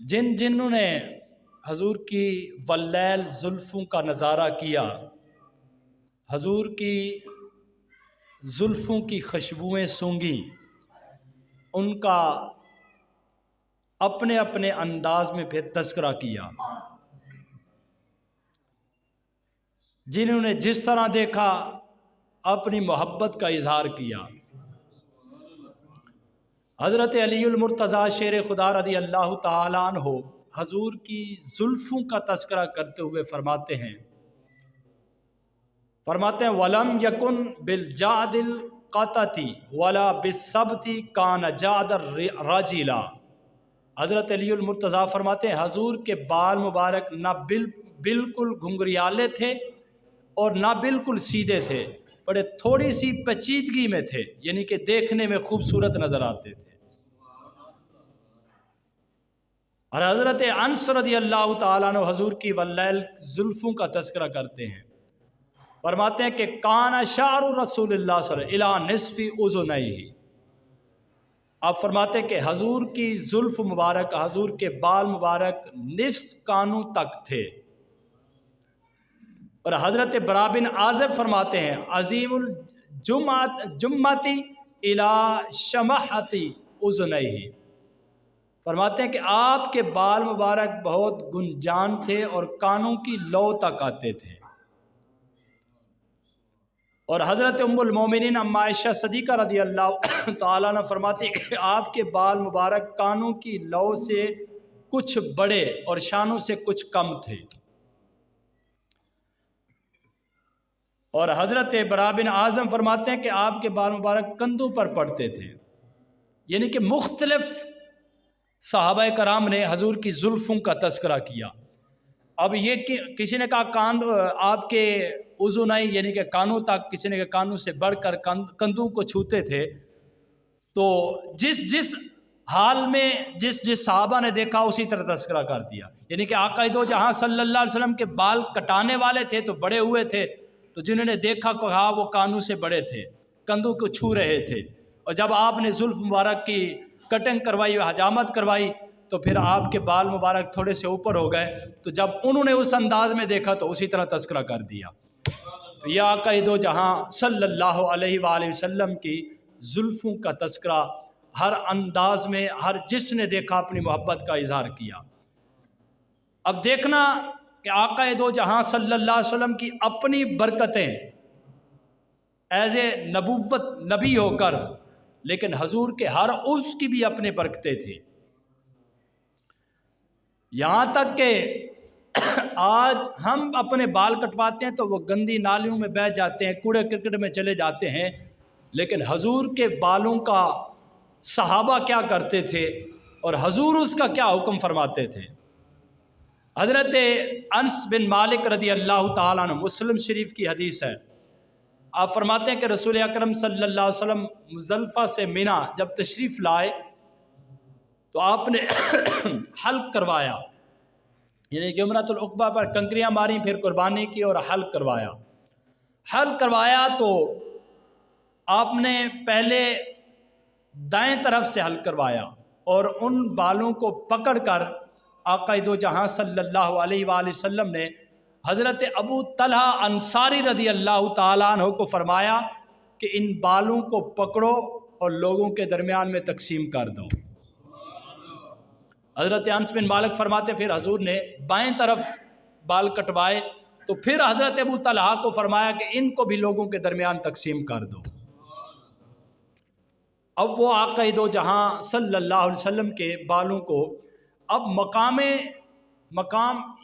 جنہوں نے حضور کی واللیل زلفوں کا نظارہ کیا، حضور کی زلفوں کی خوشبوئیں سونگیں، ان کا اپنے اپنے انداز میں پھر تذکرہ کیا۔ جنہوں نے جس طرح دیکھا اپنی محبت کا اظہار کیا۔ حضرت علی المرتضیٰ شیر خدا رضی اللہ تعالیٰ عنہ حضور کی زلفوں کا تذکرہ کرتے ہوئے فرماتے ہیں وَلَمْ يَكُنْ بِالْجَعْدِ الْقَطَةِ وَلَا بِالسَّبْتِ كَانَ جَعْدَ الرَّجِلَ۔ حضرت علی المرتضیٰ فرماتے ہیں حضور کے بال مبارک نہ بالکل گھنگریالے تھے اور نہ بالکل سیدھے تھے، بڑے تھوڑی سی پیچیدگی میں تھے، یعنی کہ دیکھنے میں خوبصورت نظر آتے تھے۔ اور حضرت انس رضی اللہ تعالیٰ عنہ حضور کی واللیل زلفوں کا تذکرہ کرتے ہیں، فرماتے ہیں کہ کان شعر رسول اللہ صلی اللہ علیہ وسلم الی نصف اذنیہ۔ آپ فرماتے ہیں کہ حضور کی زلف مبارک، حضور کے بال مبارک نصف کانوں تک تھے۔ اور حضرت برا بن عازب فرماتے ہیں عظیم الجمۃ الی شمحۃ اذنیہ، فرماتے ہیں کہ آپ کے بال مبارک بہت گنجان تھے اور کانوں کی لو تک آتے تھے۔ اور حضرت ام المومنین اما عائشہ صدیقہ رضی اللہ تعالیٰ عنہ فرماتے ہیں کہ آپ کے بال مبارک کانوں کی لو سے کچھ بڑے اور شانوں سے کچھ کم تھے۔ اور حضرت برا بن عازب فرماتے ہیں کہ آپ کے بال مبارک کندھوں پر پڑتے تھے، یعنی کہ مختلف صحابہ کرام نے حضور کی زلفوں کا تذکرہ کیا۔ اب یہ کہ کسی نے کہا کان آپ کے اذنین یعنی کہ کانوں تک، کسی نے کہا کانوں سے بڑھ کر کندھوں کو چھوتے تھے، تو جس حال میں جس صحابہ نے دیکھا اسی طرح تذکرہ کر دیا، یعنی کہ آقا دو جہاں صلی اللہ علیہ وسلم کے بال کٹانے والے تھے تو بڑے ہوئے تھے، تو جنہوں نے دیکھا کہا وہ کانوں سے بڑے تھے، کندھوں کو چھو رہے تھے، اور جب آپ نے زلف مبارک کی کٹنگ کروائی، حجامت کروائی، تو پھر آپ کے بال مبارک تھوڑے سے اوپر ہو گئے، تو جب انہوں نے اس انداز میں دیکھا تو اسی طرح تذکرہ کر دیا۔ تو یہ آقا دو جہاں صلی اللہ علیہ وآلہ وسلم کی زلفوں کا تذکرہ ہر انداز میں، ہر جس نے دیکھا اپنی محبت کا اظہار کیا۔ اب دیکھنا کہ آقا دو جہاں صلی اللہ علیہ وسلم کی اپنی برکتیں ایز اے نبوت نبی ہو کر، لیکن حضور کے ہر عضو کی بھی اپنے برکتیں تھیں، یہاں تک کہ آج ہم اپنے بال کٹواتے ہیں تو وہ گندی نالیوں میں بہہ جاتے ہیں، کوڑے کرکٹ میں چلے جاتے ہیں، لیکن حضور کے بالوں کا صحابہ کیا کرتے تھے اور حضور اس کا کیا حکم فرماتے تھے۔ حضرت انس بن مالک رضی اللہ تعالیٰ عنہ، مسلم شریف کی حدیث ہے، آپ فرماتے ہیں کہ رسول اکرم صلی اللہ علیہ وسلم مزدلفہ سے مینا جب تشریف لائے تو آپ نے حلق کروایا، یعنی جمرۃ العقبہ پر کنکریاں ماری، پھر قربانی کی اور حلق کروایا تو آپ نے پہلے دائیں طرف سے حلق کروایا اور ان بالوں کو پکڑ کر آقا دو جہاں صلی اللہ علیہ وآلہ وسلم نے حضرت ابو طلحہ انصاری رضی اللہ تعالیٰ عنہ کو فرمایا کہ ان بالوں کو پکڑو اور لوگوں کے درمیان میں تقسیم کر دو۔ حضرت انس بن مالک فرماتے پھر حضور نے بائیں طرف بال کٹوائے تو پھر حضرت ابو طلحہ کو فرمایا کہ ان کو بھی لوگوں کے درمیان تقسیم کر دو۔ اب وہ آقا دو جہاں صلی اللہ علیہ وسلم کے بالوں کو، اب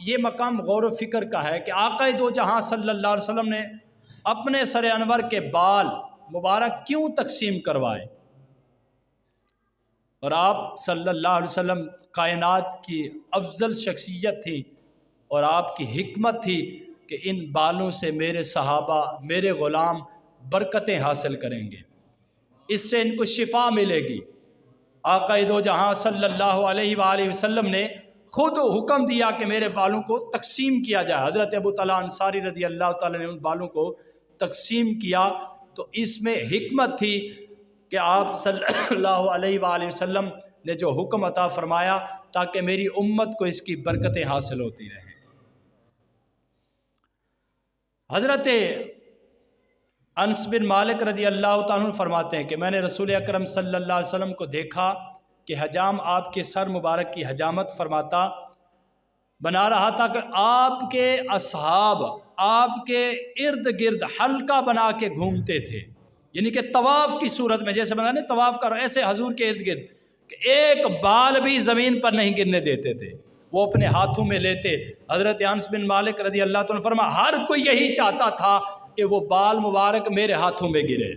یہ مقام غور و فکر کا ہے کہ آقا دو جہاں صلی اللہ علیہ وسلم نے اپنے سر انور کے بال مبارک کیوں تقسیم کروائے، اور آپ صلی اللہ علیہ وسلم کائنات کی افضل شخصیت تھی اور آپ کی حکمت تھی کہ ان بالوں سے میرے صحابہ، میرے غلام برکتیں حاصل کریں گے، اس سے ان کو شفا ملے گی۔ آقا دو جہاں صلی اللہ علیہ وآلہ وسلم نے خود حکم دیا کہ میرے بالوں کو تقسیم کیا جائے۔ حضرت ابو طلحہ انصاری رضی اللہ تعالیٰ نے ان بالوں کو تقسیم کیا، تو اس میں حکمت تھی کہ آپ صلی اللہ علیہ وآلہ وسلم نے جو حکم عطا فرمایا تاکہ میری امت کو اس کی برکتیں حاصل ہوتی رہیں۔ حضرت انس بن مالک رضی اللہ تعالیٰ عنہ فرماتے ہیں کہ میں نے رسول اکرم صلی اللہ علیہ وسلم کو دیکھا کہ حجام آپ کے سر مبارک کی حجامت فرماتا بنا رہا تھا کہ آپ کے اصحاب آپ کے ارد گرد حلقہ بنا کے گھومتے تھے، یعنی کہ طواف کی صورت میں، جیسے بنا نہیں طواف کر ایسے حضور کے ارد گرد کہ ایک بال بھی زمین پر نہیں گرنے دیتے تھے، وہ اپنے ہاتھوں میں لیتے۔ حضرت انس بن مالک رضی اللہ تعالیٰ عنہ فرما ہر کوئی یہی چاہتا تھا کہ وہ بال مبارک میرے ہاتھوں میں گرے۔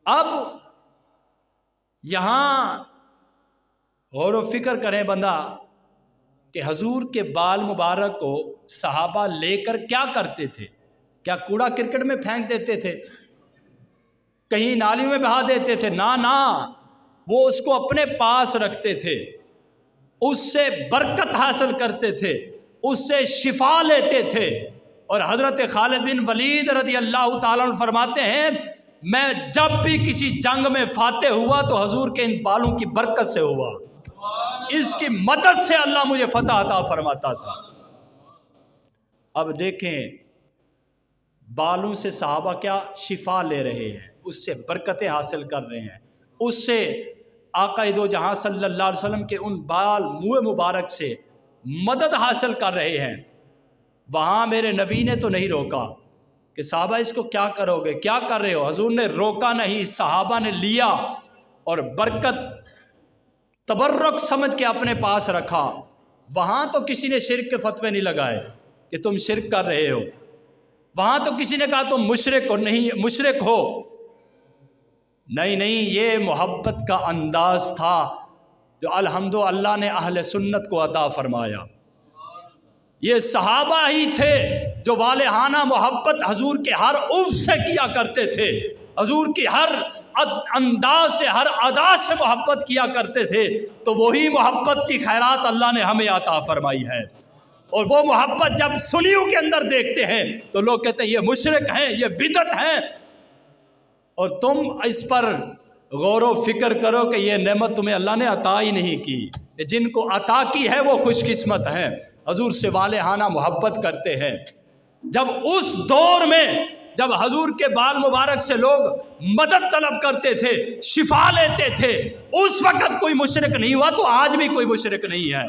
اب یہاں غور و فکر کریں بندہ کہ حضور کے بال مبارک کو صحابہ لے کر کیا کرتے تھے؟ کیا کوڑا کرکٹ میں پھینک دیتے تھے؟ کہیں نالیوں میں بہا دیتے تھے؟ نہ، وہ اس کو اپنے پاس رکھتے تھے، اس سے برکت حاصل کرتے تھے، اس سے شفا لیتے تھے۔ اور حضرت خالد بن ولید رضی اللہ تعالیٰ عنہ فرماتے ہیں میں جب بھی کسی جنگ میں فاتح ہوا تو حضور کے ان بالوں کی برکت سے ہوا، اس کی مدد سے اللہ مجھے فتح عطا فرماتا تھا۔ اب دیکھیں بالوں سے صحابہ کیا شفا لے رہے ہیں، اس سے برکتیں حاصل کر رہے ہیں، اس سے آقا دو جہاں صلی اللہ علیہ وسلم کے ان بال منہ مبارک سے مدد حاصل کر رہے ہیں۔ وہاں میرے نبی نے تو نہیں روکا کہ صحابہ اس کو کیا کرو گے، کیا کر رہے ہو؟ حضور نے روکا نہیں، صحابہ نے لیا اور برکت تبرک سمجھ کے اپنے پاس رکھا۔ وہاں تو کسی نے شرک کے فتوے نہیں لگائے کہ تم شرک کر رہے ہو، وہاں تو کسی نے کہا تم مشرک ہو، نہیں مشرک ہو، نہیں، یہ محبت کا انداز تھا جو الحمدللہ اللہ نے اہل سنت کو عطا فرمایا۔ یہ صحابہ ہی تھے جو والہانہ محبت حضور کے ہر عضو سے کیا کرتے تھے، حضور کی ہر انداز سے ہر ادا سے محبت کیا کرتے تھے، تو وہی محبت کی خیرات اللہ نے ہمیں عطا فرمائی ہے۔ اور وہ محبت جب سنیوں کے اندر دیکھتے ہیں تو لوگ کہتے ہیں یہ مشرک ہیں، یہ بدعت ہیں، اور تم اس پر غور و فکر کرو کہ یہ نعمت تمہیں اللہ نے عطا ہی نہیں کی، جن کو عطا کی ہے وہ خوش قسمت ہیں، حضور سے والہانہ محبت کرتے ہیں۔ جب اس دور میں جب حضور کے بال مبارک سے لوگ مدد طلب کرتے تھے، شفا لیتے تھے، اس وقت کوئی مشرک نہیں ہوا تو آج بھی کوئی مشرک نہیں ہے۔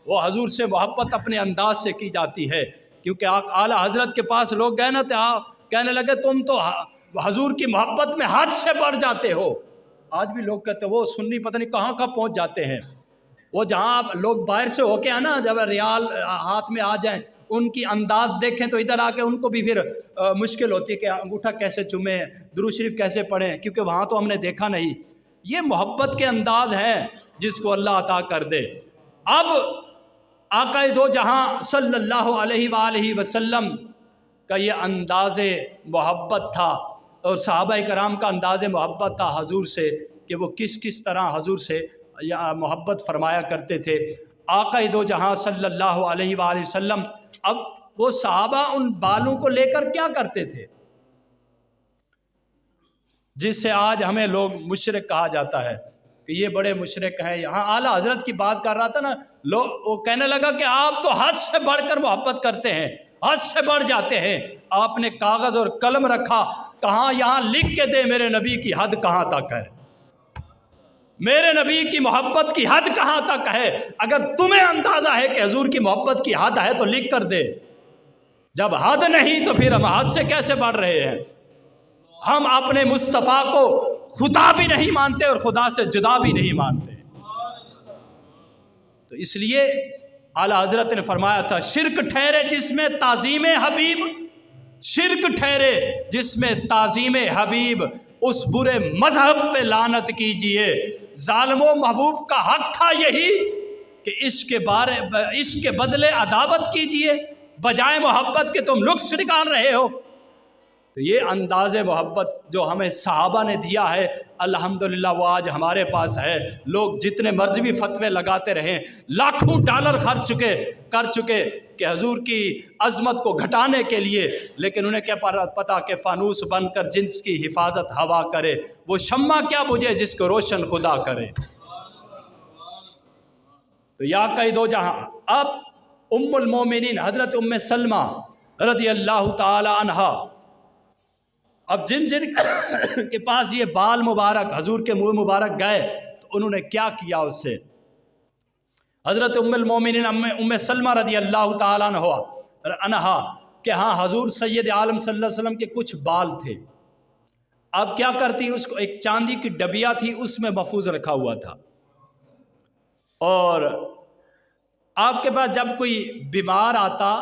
وہ حضور سے محبت اپنے انداز سے کی جاتی ہے، کیونکہ اعلیٰ حضرت کے پاس لوگ گئے نا تو کہنے لگے تم تو حضور کی محبت میں حد سے بڑھ جاتے ہو۔ آج بھی لوگ کہتے ہیں وہ سنی پتہ نہیں کہاں پہنچ جاتے ہیں، وہ جہاں لوگ باہر سے ہو کے آنا جب ریال ہاتھ میں آ جائیں ان کی انداز دیکھیں تو ادھر آ کے ان کو بھی پھر مشکل ہوتی ہے کہ انگوٹھا کیسے چومیں، درود شریف کیسے پڑھیں، کیونکہ وہاں تو ہم نے دیکھا نہیں۔ یہ محبت کے انداز ہیں جس کو اللہ عطا کر دے۔ اب آقا دو جہاں صلی اللہ علیہ وآلہ وسلم کا یہ انداز محبت تھا، اور صحابہ کرام کا انداز محبت تھا حضور سے کہ وہ کس طرح حضور سے محبت فرمایا کرتے تھے۔ آقا دو جہاں صلی اللہ علیہ وآلہ وسلم اب وہ صحابہ ان بالوں کو لے کر کیا کرتے تھے جس سے آج ہمیں لوگ مشرک کہا جاتا ہے کہ یہ بڑے مشرک ہیں۔ یہاں اعلیٰ حضرت کی بات کر رہا تھا نا، وہ کہنے لگا کہ آپ تو حد سے بڑھ کر محبت کرتے ہیں، حد سے بڑھ جاتے ہیں۔ آپ نے کاغذ اور قلم رکھا، کہاں یہاں لکھ کے دے میرے نبی کی حد کہاں تک ہے، میرے نبی کی محبت کی حد کہاں تک ہے۔ اگر تمہیں اندازہ ہے کہ حضور کی محبت کی حد ہے تو لکھ کر دے، جب حد نہیں تو پھر ہم حد سے کیسے بڑھ رہے ہیں؟ ہم اپنے مصطفیٰ کو خدا بھی نہیں مانتے اور خدا سے جدا بھی نہیں مانتے۔ تو اس لیے اعلیٰ حضرت نے فرمایا تھا شرک ٹھہرے جس میں تعظیم حبیب، شرک ٹھہرے جس میں تعظیم حبیب، اس برے مذہب پہ لعنت کیجئے۔ ظالموں محبوب کا حق تھا یہی کہ اس کے بدلے عداوت کیجئے، بجائے محبت کے تم نقص نکال رہے ہو۔ تو یہ انداز محبت جو ہمیں صحابہ نے دیا ہے الحمدللہ وہ آج ہمارے پاس ہے۔ لوگ جتنے مرضی بھی فتوے لگاتے رہیں، لاکھوں ڈالر خرچ کر چکے کہ حضور کی عظمت کو گھٹانے کے لیے، لیکن انہیں کیا پتہ کہ فانوس بن کر جنس کی حفاظت ہوا کرے، وہ شمع کیا بجھے جس کو روشن خدا کرے۔ تو یا قید و جہاں، اب ام المومنین حضرت ام سلمہ رضی اللہ تعالی عنہا، اب جن کے پاس یہ بال مبارک حضور کے منہ مبارک گئے تو انہوں نے کیا کیا اس سے؟ حضرت ام المومنین ام سلمہ رضی اللہ تعالیٰ عنہا کہ ہاں حضور سید عالم صلی اللہ علیہ وسلم کے کچھ بال تھے، اب کیا کرتی؟ اس کو ایک چاندی کی ڈبیا تھی، اس میں محفوظ رکھا ہوا تھا، اور آپ کے پاس جب کوئی بیمار آتا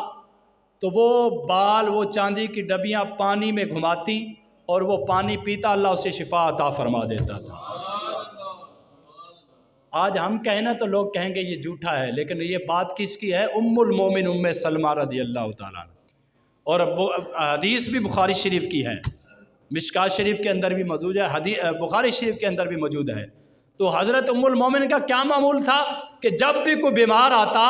تو وہ بال، وہ چاندی کی ڈبیاں پانی میں گھماتی اور وہ پانی پیتا، اللہ اسے شفا عطا فرما دیتا تھا۔ آج ہم کہنا تو لوگ کہیں گے یہ جھوٹا ہے، لیکن یہ بات کس کی ہے؟ ام المومن ام سلمہ رضی اللہ تعالیٰ عنہ، اور حدیث بھی بخاری شریف کی ہے، مشکات شریف کے اندر بھی موجود ہے، بخاری شریف کے اندر بھی موجود ہے۔ تو حضرت ام المومن کا کیا معمول تھا کہ جب بھی کوئی بیمار آتا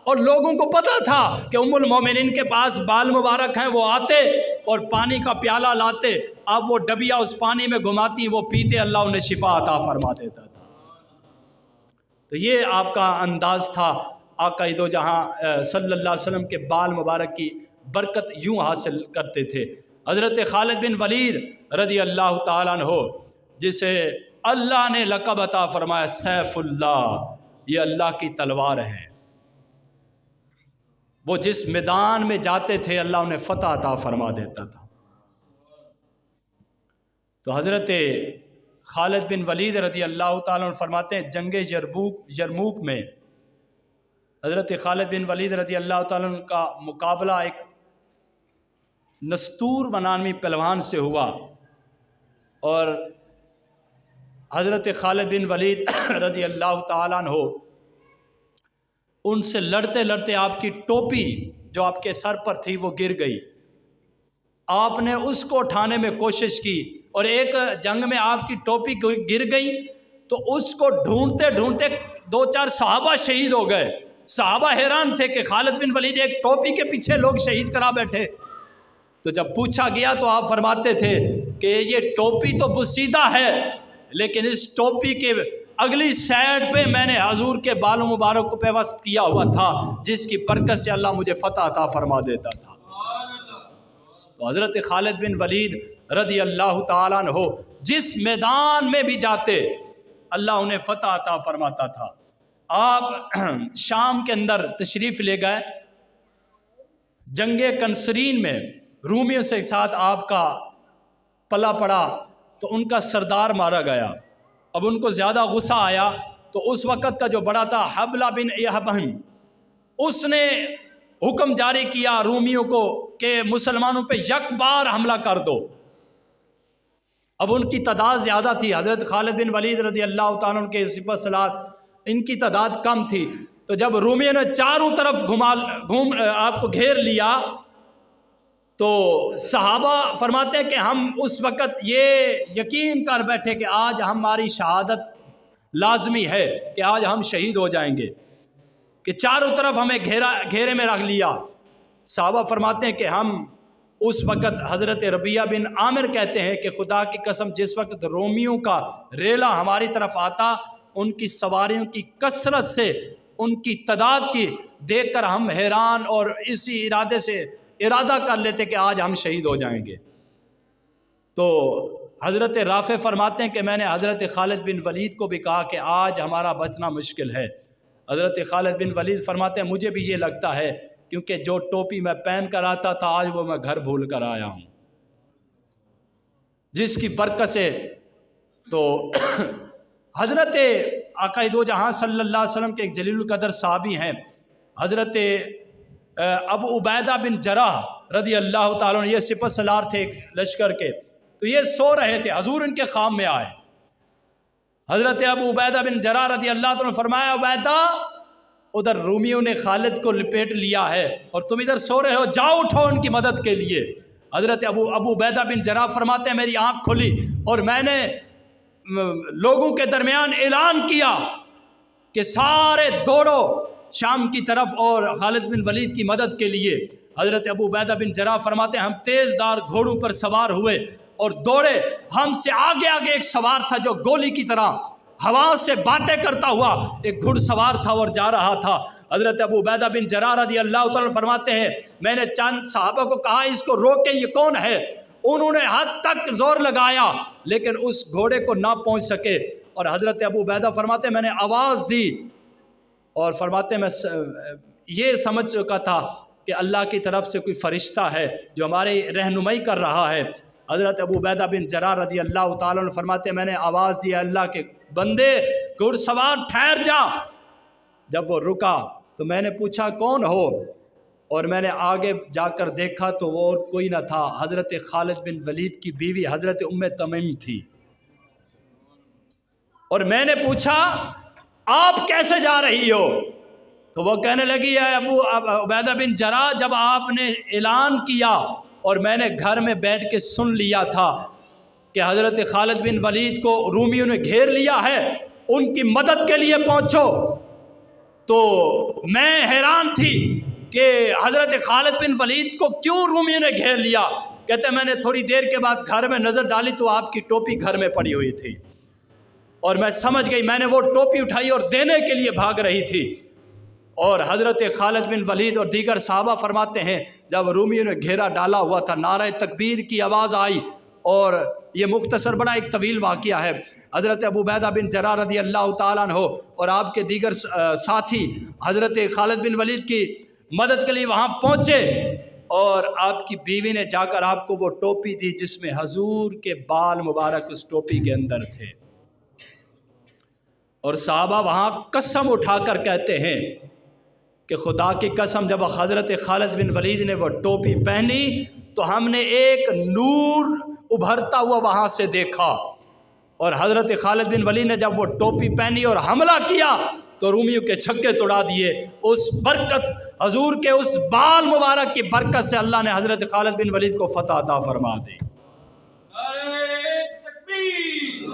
اور لوگوں کو پتہ تھا کہ ام المومنین کے پاس بال مبارک ہیں، وہ آتے اور پانی کا پیالہ لاتے، اب وہ ڈبیا اس پانی میں گھماتی، وہ پیتے، اللہ انہیں شفا عطا فرما دیتا تھا۔ تو یہ آپ کا انداز تھا، آقا دو جہاں صلی اللہ علیہ وسلم کے بال مبارک کی برکت یوں حاصل کرتے تھے۔ حضرت خالد بن ولید رضی اللہ تعالیٰ عنہ، جسے اللہ نے لقب عطا فرمایا سیف اللہ، یہ اللہ کی تلوار ہے، وہ جس میدان میں جاتے تھے اللہ انہیں فتح عطا فرما دیتا تھا۔ تو حضرت خالد بن ولید رضی اللہ تعالیٰ عنہ فرماتے ہیں جنگ یرموک میں حضرت خالد بن ولید رضی اللہ تعالیٰ عنہ کا مقابلہ ایک نستور نامی پہلوان سے ہوا، اور حضرت خالد بن ولید رضی اللہ تعالیٰ عنہ ان سے لڑتے لڑتے آپ کی ٹوپی جو آپ کے سر پر تھی وہ گر گئی، آپ نے اس کو اٹھانے میں کوشش کی، اور ایک جنگ میں آپ کی ٹوپی گر گئی تو اس کو ڈھونڈتے ڈھونڈتے 2-4 صحابہ شہید ہو گئے۔ صحابہ حیران تھے کہ خالد بن ولید ایک ٹوپی کے پیچھے لوگ شہید کرا بیٹھے۔ تو جب پوچھا گیا تو آپ فرماتے تھے کہ یہ ٹوپی تو بسیدہ ہے، لیکن اس ٹوپی کے اگلی سائڈ پہ میں نے حضور کے بالوں مبارک کو پیوست کیا ہوا تھا، جس کی برکت سے اللہ مجھے فتح عطا فرما دیتا تھا۔ تو حضرت خالد بن ولید رضی اللہ تعالیٰ عنہ جس میدان میں بھی جاتے اللہ انہیں فتح عطا فرماتا تھا۔ آپ شام کے اندر تشریف لے گئے، جنگ کنسرین میں رومیوں سے ساتھ آپ کا پلا پڑا تو ان کا سردار مارا گیا۔ اب ان کو زیادہ غصہ آیا تو اس وقت کا جو بڑا تھا حبلہ بن یحبن، اس نے حکم جاری کیا رومیوں کو کہ مسلمانوں پہ یک بار حملہ کر دو۔ اب ان کی تعداد زیادہ تھی، حضرت خالد بن ولید رضی اللہ تعالیٰ عنہ کے سپہ سالار ان کی تعداد کم تھی، تو جب رومیوں نے چاروں طرف آپ کو گھیر لیا تو صحابہ فرماتے ہیں کہ ہم اس وقت یہ یقین کر بیٹھے کہ آج ہماری شہادت لازمی ہے، کہ آج ہم شہید ہو جائیں گے، کہ چاروں طرف ہمیں گھیرے میں رکھ لیا۔ صحابہ فرماتے ہیں کہ ہم اس وقت حضرت ربیعہ بن عامر کہتے ہیں کہ خدا کی قسم جس وقت رومیوں کا ریلا ہماری طرف آتا، ان کی سواریوں کی کثرت سے، ان کی تعداد کی دیکھ کر ہم حیران اور اسی ارادے سے ارادہ کر لیتے کہ آج ہم شہید ہو جائیں گے۔ تو حضرت رافع فرماتے ہیں کہ میں نے حضرت خالد بن ولید کو بھی کہا کہ آج ہمارا بچنا مشکل ہے۔ حضرت خالد بن ولید فرماتے ہیں مجھے بھی یہ لگتا ہے، کیونکہ جو ٹوپی میں پہن کر آتا تھا آج وہ میں گھر بھول کر آیا ہوں، جس کی برکت سے۔ تو حضرت آقا دو جہاں صلی اللہ علیہ وسلم کے ایک جلیل القدر صحابی ہیں حضرت ابو عبیدہ بن جراح رضی اللہ تعالیٰ عنہ، یہ سپہ سالار تھے لشکر کے، تو یہ سو رہے تھے، حضور ان کے خواب میں آئے۔ حضرت ابو عبیدہ بن جراح رضی اللہ تعالیٰ عنہ فرمایا عبیدہ ادھر رومیوں نے خالد کو لپیٹ لیا ہے اور تم ادھر سو رہے ہو، جاؤ اٹھو ان کی مدد کے لیے۔ حضرت ابو عبیدہ بن جراح فرماتے ہیں میری آنکھ کھلی اور میں نے لوگوں کے درمیان اعلان کیا کہ سارے دوڑو شام کی طرف اور خالد بن ولید کی مدد کے لیے۔ حضرت ابو عبیدہ بن جراح فرماتے ہیں ہم تیز دار گھوڑوں پر سوار ہوئے اور دوڑے، ہم سے آگے آگے ایک سوار تھا جو گولی کی طرح ہوا سے باتیں کرتا ہوا ایک گھڑ سوار تھا اور جا رہا تھا۔ حضرت ابو عبیدہ بن جراح رضی اللہ تعالیٰ فرماتے ہیں میں نے چند صحابہ کو کہا اس کو روکیں، یہ کون ہے؟ انہوں نے حد تک زور لگایا لیکن اس گھوڑے کو نہ پہنچ سکے، اور حضرت ابو عبیدہ فرماتے ہیں میں نے آواز دی اور فرماتے ہیں میں یہ سمجھ چکا تھا کہ اللہ کی طرف سے کوئی فرشتہ ہے جو ہماری رہنمائی کر رہا ہے۔ حضرت ابو عبیدہ بن جراح رضی اللہ تعالیٰ عنہ فرماتے ہیں میں نے آواز دی اللہ کے بندے گھڑ سوار ٹھہر جا۔ جب وہ رکا تو میں نے پوچھا کون ہو، اور میں نے آگے جا کر دیکھا تو وہ اور کوئی نہ تھا، حضرت خالد بن ولید کی بیوی حضرت ام تمیم تھی۔ اور میں نے پوچھا آپ کیسے جا رہی ہو؟ تو وہ کہنے لگی ہے ابو عبیدہ بن جراح جب آپ نے اعلان کیا اور میں نے گھر میں بیٹھ کے سن لیا تھا کہ حضرت خالد بن ولید کو رومیوں نے گھیر لیا ہے، ان کی مدد کے لیے پہنچو، تو میں حیران تھی کہ حضرت خالد بن ولید کو کیوں رومیوں نے گھیر لیا۔ کہتے ہیں میں نے تھوڑی دیر کے بعد گھر میں نظر ڈالی تو آپ کی ٹوپی گھر میں پڑی ہوئی تھی، اور میں سمجھ گئی، میں نے وہ ٹوپی اٹھائی اور دینے کے لیے بھاگ رہی تھی۔ اور حضرت خالد بن ولید اور دیگر صحابہ فرماتے ہیں جب رومیوں نے گھیرا ڈالا ہوا تھا نعرہ تکبیر کی آواز آئی، اور یہ مختصر بڑا ایک طویل واقعہ ہے۔ حضرت ابو عبیدہ بن جراح رضی اللہ تعالیٰ عنہ اور آپ کے دیگر ساتھی حضرت خالد بن ولید کی مدد کے لیے وہاں پہنچے، اور آپ کی بیوی نے جا کر آپ کو وہ ٹوپی دی جس میں حضور کے بال مبارک اس ٹوپی کے اندر تھے، اور صحابہ وہاں قسم اٹھا کر کہتے ہیں کہ خدا کی قسم جب حضرت خالد بن ولید نے وہ ٹوپی پہنی تو ہم نے ایک نور ابھرتا ہوا وہاں سے دیکھا، اور حضرت خالد بن ولید نے جب وہ ٹوپی پہنی اور حملہ کیا تو رومیوں کے چھکے توڑا دیے۔ اس برکت حضور کے اس بال مبارک کی برکت سے اللہ نے حضرت خالد بن ولید کو فتح عطا فرما دی۔ نعرہ تکبیر!